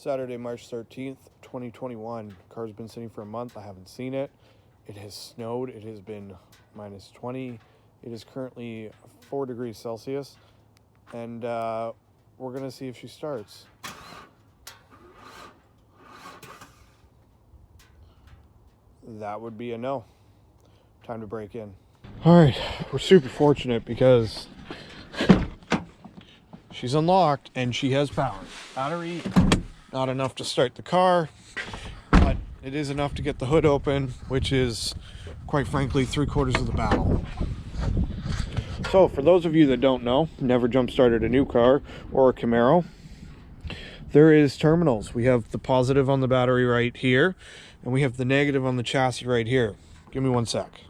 Saturday, March 13th, 2021. Car's been sitting for a month. I haven't seen it. It has snowed. It has been minus 20. It is currently 4 degrees Celsius. And we're going to see if she starts. That would be a no. Time to break in. All right, we're super fortunate because she's unlocked and she has power. Battery, not enough to start the car, but it is enough to get the hood open, which is, quite frankly, 3/4 of the battle. So, for those of you that don't know, never jump started a new car or a Camaro, there is terminals. We have the positive on the battery right here, and we have the negative on the chassis right here. Give me one sec.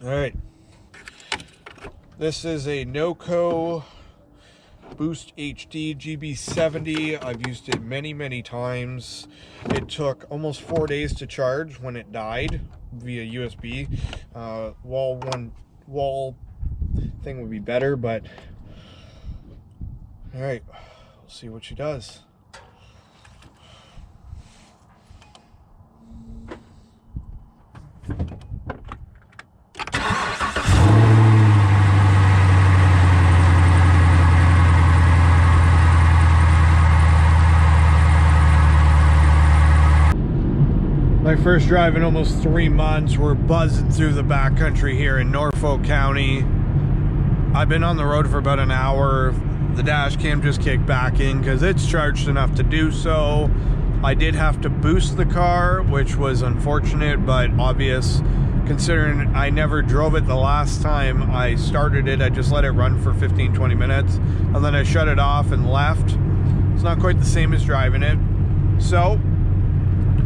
All right, this is a Noco Boost HD GB70. I've used it many times. It took almost 4 days to charge when it died via USB. Wall thing would be better, but all right, we'll see what she does. My first drive in almost 3 months. We're buzzing through the backcountry here in Norfolk County. I've been on the road for about an hour. The dash cam just kicked back in because it's charged enough to do so. I did have to boost the car, which was unfortunate but obvious considering I never drove it the last time I started it. I just let it run for 15-20 minutes and then I shut it off and left. It's not quite the same as driving it. So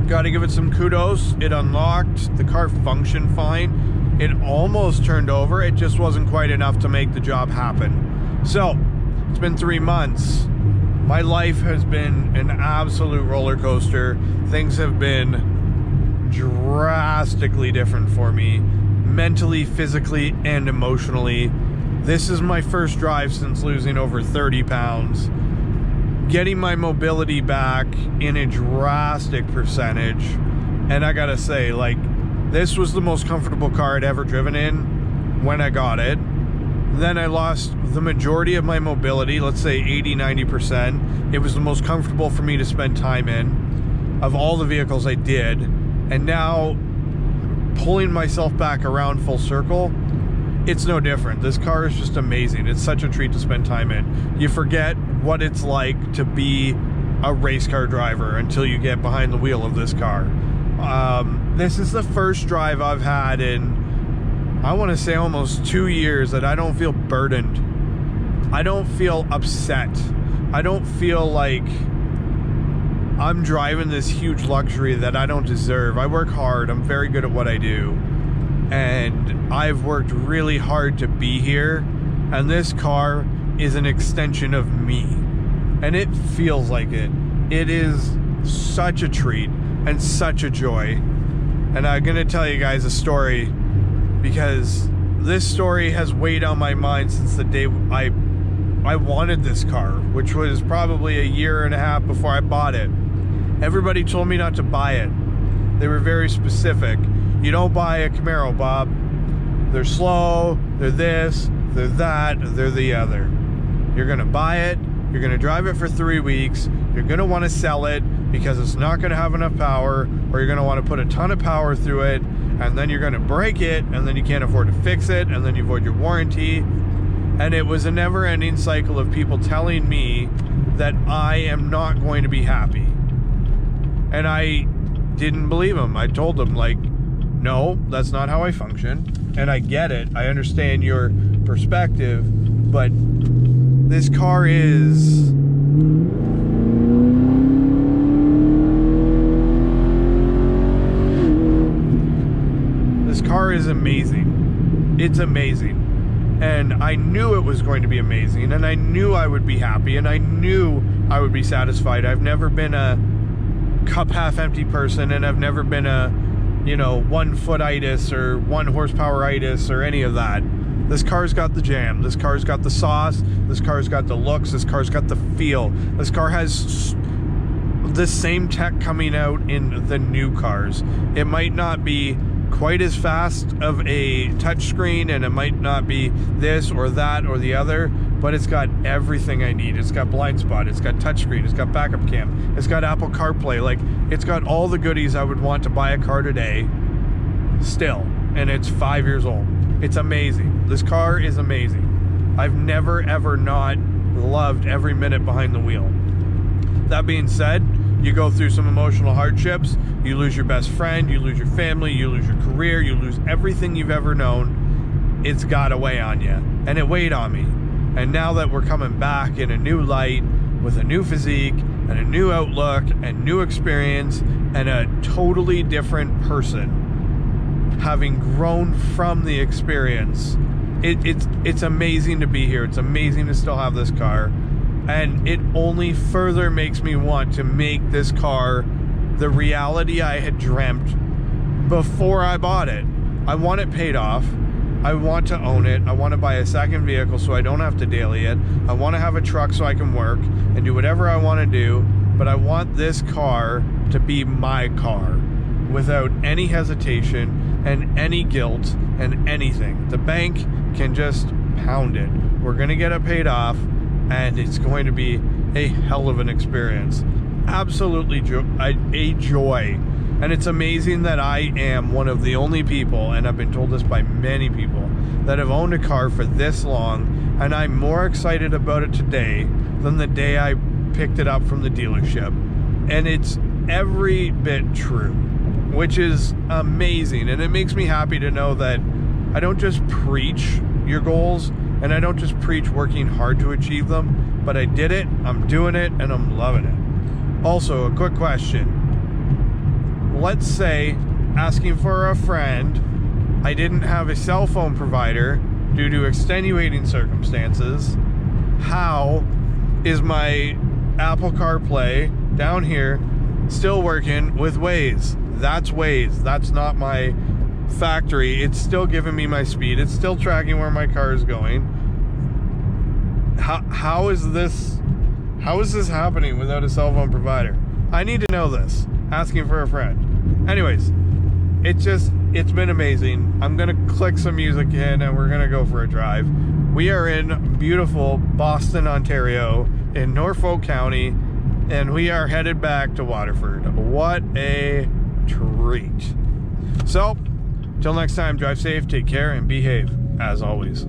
got to give it some kudos. It unlocked. The car functioned fine. It almost turned over. It just wasn't quite enough to make the job happen. So, it's been 3 months. My life has been an absolute roller coaster. Things have been drastically different for me, mentally, physically, and emotionally. This is my first drive since losing over 30 pounds. Getting my mobility back in a drastic percentage, and I gotta say, like, this was the most comfortable car I'd ever driven in when I got it. Then I lost the majority of my mobility, let's say 80-90%. It was the most comfortable for me to spend time in of all the vehicles I did, and now pulling myself back around full circle, it's no different. This car is just amazing. It's such a treat to spend time in. You forget what it's like to be a race car driver until you get behind the wheel of this car. This is the first drive I've had in, I want to say, almost 2 years that I don't feel burdened. I don't feel upset. I don't feel like I'm driving this huge luxury that I don't deserve. I work hard. I'm very good at what I do. And I've worked really hard to be here, and this car is an extension of me, and it feels like it. It is such a treat and such a joy. And I'm gonna tell you guys a story, because this story has weighed on my mind since the day I wanted this car, which was probably a year and a half before I bought it. Everybody told me not to buy it. They were very specific. You don't buy a Camaro, Bob. They're slow, they're this, they're that, they're the other. You're gonna buy it, You're going to drive it for 3 weeks. You're going to want to sell it because it's not going to have enough power, or you're going to want to put a ton of power through it, and then you're going to break it, and then you can't afford to fix it, and then you void your warranty. And it was a never-ending cycle of people telling me that I am not going to be happy. And I didn't believe them. I told them, like, no, that's not how I function. And I get it. I understand your perspective, but this car is... This car is amazing. It's amazing. And I knew it was going to be amazing, and I knew I would be happy, and I knew I would be satisfied. I've never been a cup half empty person, and I've never been a, 1 foot-itis or 1 horsepower-itis or any of that. This car's got the jam. This car's got the sauce. This car's got the looks. This car's got the feel. This car has the same tech coming out in the new cars. It might not be quite as fast of a touchscreen, and it might not be this or that or the other, but it's got everything I need. It's got blind spot, it's got touchscreen, it's got backup cam, it's got Apple CarPlay. Like, it's got all the goodies I would want to buy a car today still, and it's 5 years old. It's amazing. This car is amazing. I've never ever not loved every minute behind the wheel. That being said, you go through some emotional hardships, you lose your best friend, you lose your family, you lose your career, you lose everything you've ever known. It's got to weigh on you, and it weighed on me. And now that we're coming back in a new light, with a new physique, and a new outlook, and new experience, and a totally different person, having grown from the experience, it's amazing to be here. It's amazing to still have this car. And it only further makes me want to make this car the reality I had dreamt before I bought it. I want it paid off. I want to own it. I want to buy a second vehicle so I don't have to daily it. I want to have a truck so I can work and do whatever I want to do. But I want this car to be my car without any hesitation and any guilt and anything. The bank can just pound it. We're going to get it paid off, and it's going to be a hell of an experience. Absolutely a joy. And it's amazing that I am one of the only people, and I've been told this by many people, that have owned a car for this long, and I'm more excited about it today than the day I picked it up from the dealership. And it's every bit true, which is amazing. And it makes me happy to know that I don't just preach your goals, and I don't just preach working hard to achieve them, but I did it, I'm doing it, and I'm loving it. Also, a quick question. Let's say, asking for a friend, I didn't have a cell phone provider due to extenuating circumstances. How is my Apple CarPlay down here still working with Waze? That's Waze. That's not my factory. It's still giving me my speed. It's still tracking where my car is going. How is this happening without a cell phone provider? I need to know this. Asking for a friend. Anyways, it's been amazing. I'm gonna click some music in and we're gonna go for a drive. We are in beautiful Boston, Ontario, in Norfolk County, and we are headed back to Waterford. What a treat. So, till next time, drive safe, take care, and behave, as always.